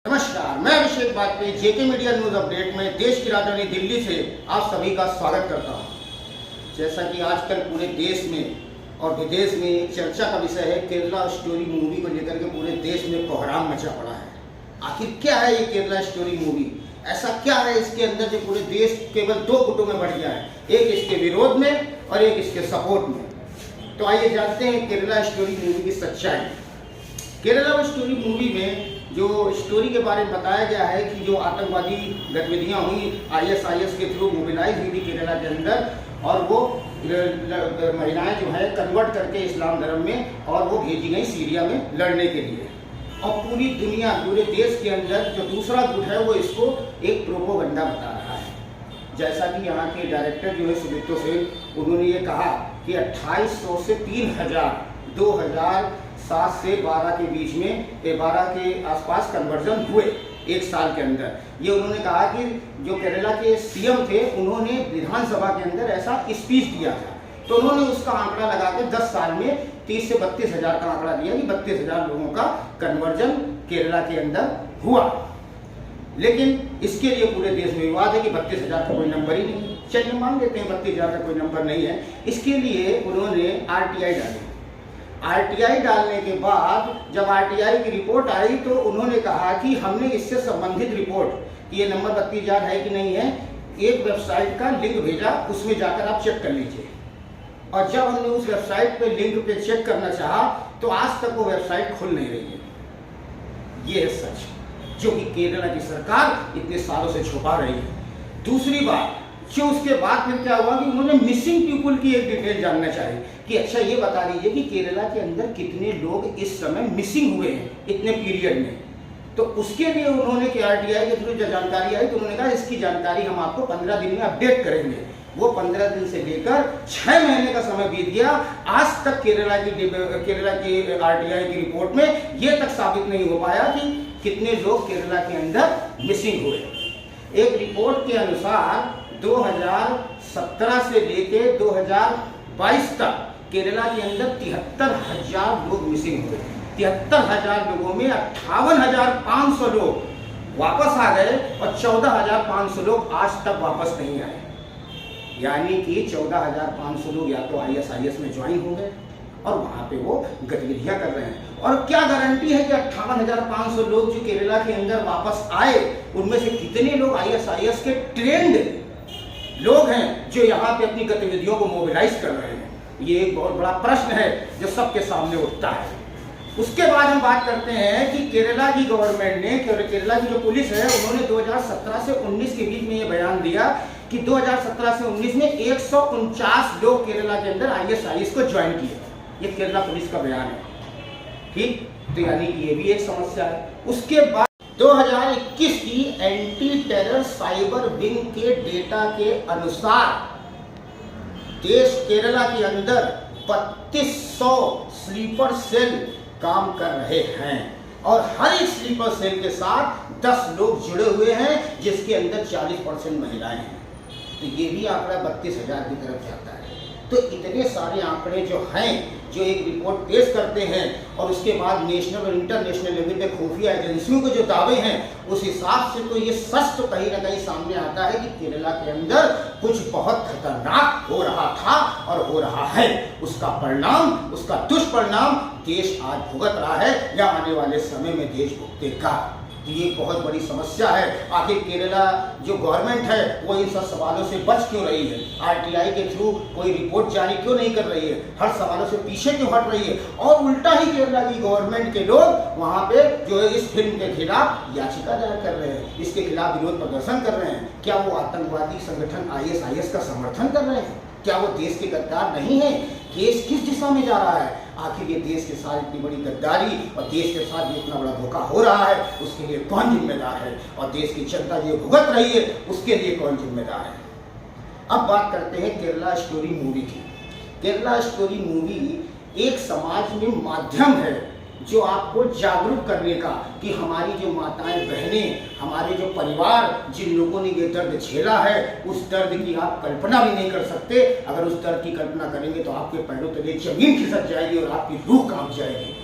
नमस्कार, मैं अभिषेक बाजपेयी जेके media news update में देश की राजधानी दिल्ली से आप सभी का स्वागत करता हूं। जैसा कि आजकल पूरे देश में और विदेश में चर्चा का विषय है, केरला स्टोरी मूवी को लेकर के पूरे देश में कोहराम मचा पड़ा है। आखिर क्या है ये केरला स्टोरी मूवी? ऐसा क्या है इसके अंदर जो पूरे देश केवल दो गुटों में बढ़ गया है, एक इसके विरोध में और एक इसके सपोर्ट में। तो आइए जानते हैं केरला स्टोरी मूवी की सच्चाई। केरला स्टोरी मूवी में जो स्टोरी के बारे में बताया गया है कि जो आतंकवादी गतिविधियां हुई आईएसआईएस के थ्रू मोबिलाइज हुई थी केरला के अंदर, और वो महिलाएं जो है कन्वर्ट करके इस्लाम धर्म में और वो भेजी गई सीरिया में लड़ने के लिए। और पूरी दुनिया, पूरे देश के अंदर जो दूसरा गुट है वो इसको एक प्रोपोगंडा बता रहा है। जैसा कि यहाँ के डायरेक्टर जो है सुब्रतो सेन, उन्होंने ये कहा कि 2800 से 3000 2007 से 12 के बीच में 12 के आसपास कन्वर्जन हुए एक साल के अंदर। ये उन्होंने कहा कि जो केरला के सीएम थे उन्होंने विधानसभा के अंदर ऐसा स्पीच दिया था, तो उन्होंने उसका आंकड़ा लगा के 10 साल में 30 से 32 हजार का आंकड़ा दिया कि 32 हजार लोगों का कन्वर्जन केरला के अंदर हुआ। लेकिन इसके लिए पूरे देश में विवाद है कि 32 हजार का कोई नंबर ही नहीं है। चलिए मान लेते हैं 32 हजार का कोई नंबर नहीं है। इसके लिए उन्होंने आरटीआई डाली। आरटीआई डालने के बाद जब आरटीआई की रिपोर्ट आई तो उन्होंने कहा कि हमने इससे संबंधित रिपोर्ट कि ये नंबर 32,000 है कि नहीं है, एक वेबसाइट का लिंक भेजा, उसमें जाकर आप चेक कर लीजिए। और जब हमने उस वेबसाइट पे लिंक पे चेक करना चाहा तो आज तक वो वेबसाइट खुल नहीं रही है। ये है सच, जो कि केरला की सरकार इतने सालों से छुपा रही है। दूसरी बात, जो उसके बाद फिर क्या हुआ कि उन्होंने मिसिंग पीपल की एक डिटेल जानना चाहिए कि अच्छा ये बता दीजिए कि केरला के अंदर कितने लोग इस समय मिसिंग हुए हैं इतने पीरियड में। तो उसके लिए उन्होंने के आरटीआई के थ्रू जो जानकारी आई तो उन्होंने कहा इसकी जानकारी हम आपको 15 दिन में अपडेट करेंगे। वो 15 दिन से लेकर 6 महीने का समय बीत गया, आज तक केरला की आरटीआई की रिपोर्ट में ये तक साबित नहीं हो पाया कि कितने लोग केरला के अंदर मिसिंग हुए। एक रिपोर्ट के अनुसार 2017 से लेके 2022 तक केरला के अंदर 73,000 लोग मिसिंग हुए। 73,000 लोगों में 58,500 लोग वापस आ गए और 14,500 लोग आज तक वापस नहीं आए। यानी कि 14,500 लोग या तो आईएसआईएस में ज्वाइन हो गए और वहां पे वो गतिविधियां कर रहे हैं। और क्या गारंटी है कि 58,500 लोग जो केरला के अंदर वापस आए उनमें से कितने लोग आईएसआईएस के ट्रेंड लोग हैं जो यहाँ पे अपनी गतिविधियों को मोबिलाइज कर रहे हैं? ये एक बहुत बड़ा प्रश्न है जो सबके सामने उठता है। उसके बाद हम बात करते हैं कि केरला की गवर्नमेंट ने, केरला की जो पुलिस है, उन्होंने 2017 से 19 के बीच में ये बयान दिया कि 2017 से 19 में 149 लोग केरला के अंदर आईएसआईएस को ज्वाइन किए। ये केरला पुलिस का बयान है, ठीक? तो यानी कि ये भी एक समस्या है। उसके बाद 2021 की एंटी टेरर साइबर विंग के डेटा के अनुसार देश केरला के अंदर 3200 स्लीपर सेल काम कर रहे हैं और हर एक स्लीपर सेल के साथ 10 लोग जुड़े हुए हैं, जिसके अंदर 40% महिलाएं हैं। तो ये भी आंकड़ा 32,000 की तरफ जाता है। तो इतने सारे आंकड़े जो हैं, जो एक रिपोर्ट पेश करते हैं और उसके बाद नेशनल और इंटरनेशनल लेवल पे खुफिया एजेंसियों के जो दावे हैं, उस हिसाब से तो ये सच तो कहीं ना कहीं सामने आता है कि केरला के अंदर कुछ बहुत खतरनाक हो रहा था और हो रहा है। उसका परिणाम, उसका दुष्परिणाम देश आज भुगत रहा है या आने वाले समय में देश भुगतेगा। तो ये बहुत बड़ी समस्या है। आखिर केरला जो गवर्नमेंट है वो इन सब सवालों से बच क्यों रही है? आरटीआई के थ्रू कोई रिपोर्ट जारी क्यों नहीं कर रही है? हर सवालों से पीछे क्यों हट रही है? और उल्टा ही केरला की गवर्नमेंट के लोग वहां पे जो है इस फिल्म के खिलाफ याचिका दायर कर रहे हैं, इसके खिलाफ विरोध प्रदर्शन कर रहे हैं। क्या वो आतंकवादी संगठन आईएसआईएस का समर्थन कर रहे हैं? क्या वो देश के गद्दार नहीं है? केस किस दिशा में जा रहा है? आखिर ये देश के साथ इतनी बड़ी गद्दारी और देश के साथ ये इतना बड़ा धोखा हो रहा है, उसके लिए कौन जिम्मेदार है? और देश की जनता ये भुगत रही है, उसके लिए कौन जिम्मेदार है? अब बात करते हैं केरला स्टोरी मूवी की। केरला स्टोरी मूवी एक समाज में माध्यम है जो आपको जागरूक करने का कि हमारी जो माताएं बहनें, हमारे जो परिवार, जिन लोगों ने ये दर्द झेला है, उस दर्द की आप कल्पना भी नहीं कर सकते। अगर उस दर्द की कल्पना करेंगे तो आपके पैरों तले जमीन खिसक जाएगी और आपकी रूह कांप जाएगी।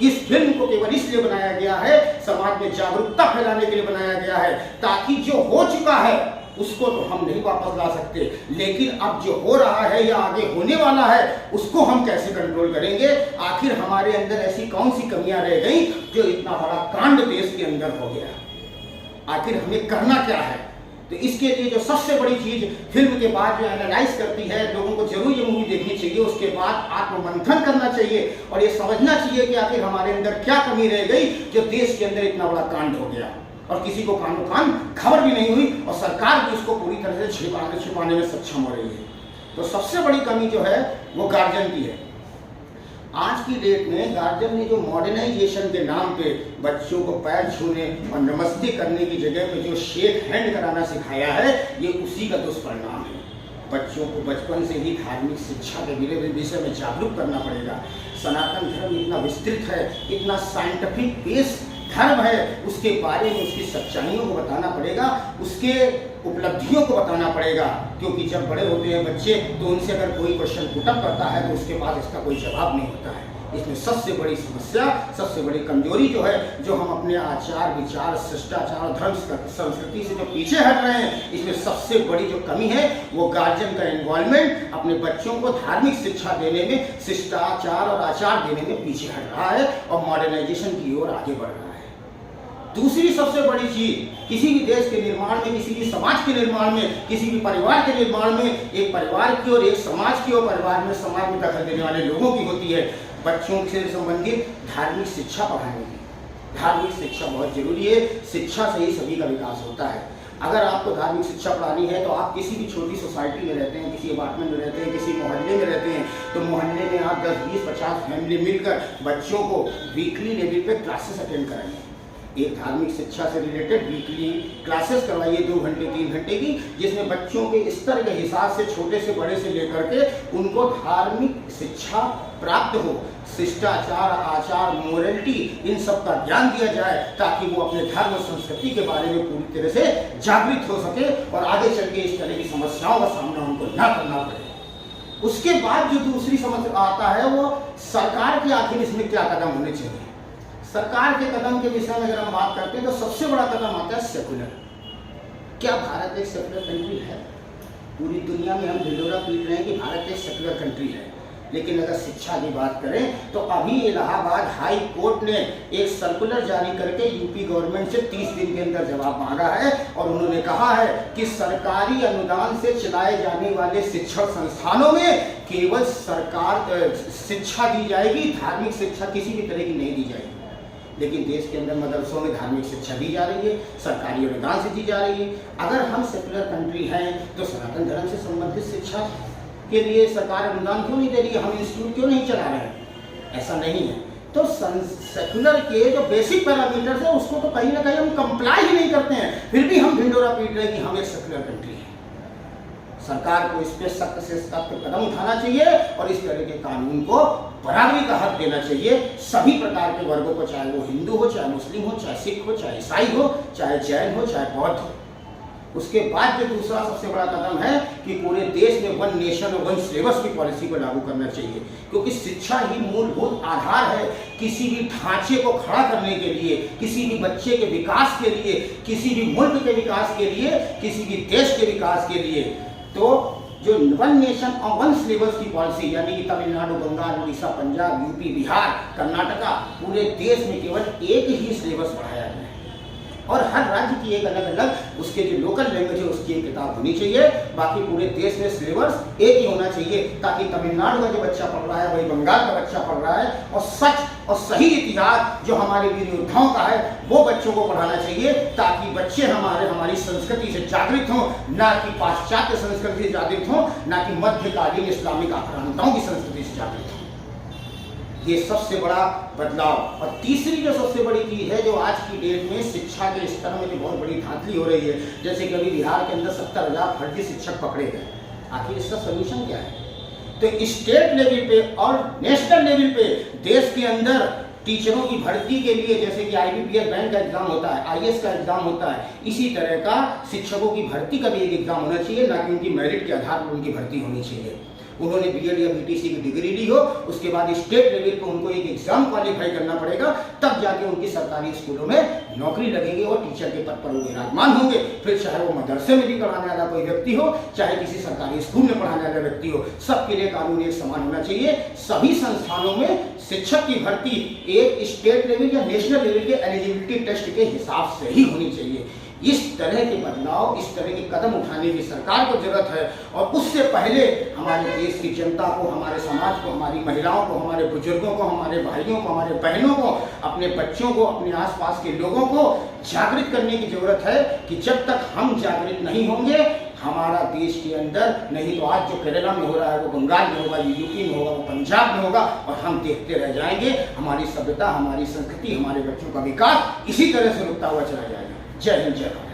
इस फिल्म को केवल इसलिए बनाया गया है, समाज में जागरूकता फैलाने के लिए बनाया गया है, ताकि जो हो चुका है उसको तो हम नहीं वापस ला सकते, लेकिन अब जो हो रहा है या आगे होने वाला है उसको हम कैसे कंट्रोल करेंगे। आखिर हमारे अंदर ऐसी कौन सी कमियां रह गई जो इतना बड़ा कांड देश के अंदर हो गया, आखिर हमें करना क्या है। तो इसके लिए जो सबसे बड़ी चीज फिल्म के बाद जो एनालाइज करती है, लोगों को जरूर ये मूवी देखनी चाहिए, उसके बाद आत्ममंथन करना चाहिए और ये समझना चाहिए कि आखिर हमारे अंदर क्या कमी रह गई जो देश के अंदर इतना बड़ा कांड हो गया और किसी को कानो कान खबर भी नहीं हुई और सरकार भी उसको पूरी तरह से छिपाने में सक्षम हो रही है। तो सबसे बड़ी कमी जो है वो गार्जियन की है। आज की डेट में गार्जियन ने जो मॉडर्नाइजेशन के नाम पे बच्चों को पैर छूने और नमस्ते करने की जगह पे जो शेक हैंड कराना सिखाया है, ये उसी का दुष्परिणाम है। बच्चों को बचपन से ही धार्मिक शिक्षा के विषय में जागरूक करना पड़ेगा। सनातन धर्म इतना विस्तृत है, इतना साइंटिफिक बेस धर्म है, उसके बारे में उसकी सच्चाइयों को बताना पड़ेगा, उसके उपलब्धियों को बताना पड़ेगा, क्योंकि जब बड़े होते हैं बच्चे तो उनसे अगर कोई क्वेश्चन पुटअप करता है तो उसके पास इसका कोई जवाब नहीं होता है। इसमें सबसे बड़ी समस्या, सबसे बड़ी कमजोरी जो है, जो हम अपने आचार विचार शिष्टाचार धर्म संस्कृति से जो पीछे हट रहे हैं, इसमें सबसे बड़ी जो कमी है वो गार्जियन का इन्वॉल्वमेंट अपने बच्चों को धार्मिक शिक्षा देने में, शिष्टाचार और आचार देने में पीछे हट रहा है और मॉडर्नाइजेशन की ओर आगे बढ़ रहा है। दूसरी सबसे बड़ी चीज, किसी भी देश के निर्माण में, किसी भी समाज के निर्माण में, किसी भी परिवार के निर्माण में, एक परिवार की और एक समाज की और परिवार में समाज में दखल देने वाले लोगों की होती है बच्चों से संबंधित धार्मिक शिक्षा पढ़ाने की। धार्मिक शिक्षा बहुत जरूरी है, शिक्षा से ही सभी का विकास होता है। अगर आपको धार्मिक शिक्षा पढ़ानी है तो आप किसी भी छोटी सोसाइटी में रहते हैं, किसी अपार्टमेंट में रहते हैं, किसी मोहल्ले में रहते हैं, तो मोहल्ले में आप 10, 20, 50 फैमिली मिलकर बच्चों को वीकली लेवल पे क्लासेस अटेंड कराइए। एक धार्मिक शिक्षा से रिलेटेड वीकली क्लासेस करवाइए 2 घंटे 3 घंटे की, जिसमें बच्चों के स्तर के हिसाब से छोटे से बड़े से लेकर के उनको धार्मिक शिक्षा प्राप्त हो, शिष्टाचार आचार मोरलिटी इन सब का ज्ञान दिया जाए, ताकि वो अपने धर्म और संस्कृति के बारे में पूरी तरह से जागृत हो सके और आगे चल के इस तरह की समस्याओं का सामना उनको न करना पड़े। उसके बाद जो दूसरी समस्या आता है वो सरकार के आखिर इसमें क्या कदम होने चाहिए। सरकार के कदम के विषय में अगर हम बात करते हैं तो सबसे बड़ा कदम आता है सेकुलर। क्या भारत एक सेकुलर कंट्री है? पूरी दुनिया में हम ढिंढोरा पीट रहे हैं कि भारत एक सेकुलर कंट्री है, लेकिन अगर शिक्षा की बात करें तो अभी इलाहाबाद हाई कोर्ट ने एक सर्कुलर जारी करके यूपी गवर्नमेंट से 30 दिन के अंदर जवाब मांगा है और उन्होंने कहा है कि सरकारी अनुदान से चलाए जाने वाले शिक्षण संस्थानों में केवल सरकार शिक्षा दी जाएगी, धार्मिक शिक्षा किसी भी तरह की नहीं दी जाएगी। लेकिन देश के अंदर मदरसों में धार्मिक शिक्षा दी जा रही है, सरकारी अनुदान से दी जा रही है। अगर हम सेकुलर कंट्री हैं तो सनातन धर्म से संबंधित शिक्षा के लिए सरकार अनुदान क्यों नहीं दे रही है? हम इंस्टीट्यूट क्यों नहीं चला रहे हैं? ऐसा नहीं है। तो सेकुलर के जो बेसिक पैरामीटर्स है उसको तो कहीं ना कहीं हम कंप्लाई ही नहीं करते हैं, फिर भी हम ढिंढोरा पीट रहे हैं कि हम एक सेकुलर कंट्री है। सरकार को इस पे सख्त से सख्त कदम उठाना चाहिए और इस तरह के कानून को बराबरी का हक देना चाहिए सभी प्रकार के वर्गों को, चाहे वो हिंदू हो, चाहे मुस्लिम हो, चाहे सिख हो, चाहे ईसाई हो, चाहे जैन हो, चाहे बौद्ध हो। उसके बाद जो दूसरा सबसे बड़ा कदम है कि पूरे देश में 1 नेशन और 1 सिलेबस की पॉलिसी को लागू करना चाहिए, क्योंकि शिक्षा ही मूलभूत आधार है किसी भी ढांचे को खड़ा करने के लिए, किसी भी बच्चे के विकास के लिए, किसी भी मुल्क के विकास के लिए, किसी भी देश के विकास के लिए। तो जो 1 नेशन और 1 सिलेबस की पॉलिसी, यानी कि तमिलनाडु, बंगाल, उड़ीसा, पंजाब, यूपी, बिहार, कर्नाटका, पूरे देश में केवल एक ही सिलेबस पढ़ाया गया है और हर राज्य की एक अलग अलग उसके जो लोकल लैंग्वेज है उसकी एक किताब होनी चाहिए। बाकी पूरे देश में सिलेबस एक ही होना चाहिए, ताकि तमिलनाडु का जो बच्चा पढ़ रहा है, वही बंगाल का बच्चा पढ़ रहा है, और सच और सही इतिहास जो हमारे वीर योद्धाओं का है वो बच्चों को पढ़ाना चाहिए, ताकि बच्चे हमारी संस्कृति से जागृत हों, ना कि पाश्चात्य संस्कृति से जागृत हों, ना कि मध्यकालीन इस्लामिक आक्रांताओं की संस्कृति से जागृत हों। ये सबसे बड़ा बदलाव। और तीसरी जो सबसे बड़ी चीज है जो आज की डेट में शिक्षा के स्तर में जो बहुत बड़ी धांधली हो रही है, जैसे कि अभी बिहार के अंदर 70,000 फर्जी शिक्षक पकड़े गए। आखिर इसका सोल्यूशन क्या है? तो स्टेट लेवल पे और नेशनल लेवल पे देश के अंदर टीचरों की भर्ती के लिए, जैसे कि IBPS बैंक का एग्जाम होता है, IAS का एग्जाम होता है, इसी तरह का शिक्षकों की भर्ती का भी एक एग्जाम होना चाहिए, ना कि उनकी मेरिट के आधार पर उनकी भर्ती होनी चाहिए। उन्होंने बीएड या बीटीसी की डिग्री ली हो, उसके बाद स्टेट लेवल पर उनको एक एग्जाम क्वालिफाई करना पड़ेगा, तब जाके उनकी सरकारी स्कूलों में नौकरी लगेगी और टीचर के पद पर वो विराजमान होंगे। फिर चाहे वो मदरसे में भी पढ़ाने वाला कोई व्यक्ति हो, चाहे किसी सरकारी स्कूल में पढ़ाने वाला व्यक्ति हो, सबके लिए कानून एक समान होना चाहिए। सभी संस्थानों में शिक्षक की भर्ती एक स्टेट लेवल या नेशनल लेवल के एलिजिबिलिटी टेस्ट के हिसाब से ही होनी चाहिए। इस तरह के बदलाव, इस तरह के कदम उठाने की सरकार को जरूरत है। और उससे पहले हमारे देश की जनता को, हमारे समाज को, हमारी महिलाओं को, हमारे बुजुर्गों को, हमारे भाइयों को, हमारे बहनों को, अपने बच्चों को, अपने आसपास के लोगों को जागृत करने की जरूरत है कि जब तक हम जागृत नहीं होंगे, हमारा देश के अंदर, नहीं तो आज जो केरला में हो रहा है वो बंगाल में होगा, यूपी में होगा, वो पंजाब में होगा, और हम देखते रह जाएंगे। हमारी सभ्यता, हमारी संस्कृति, हमारे बच्चों का विकास इसी तरह से रुकता हुआ चला जाएगा। जय हिंद, जय भारत।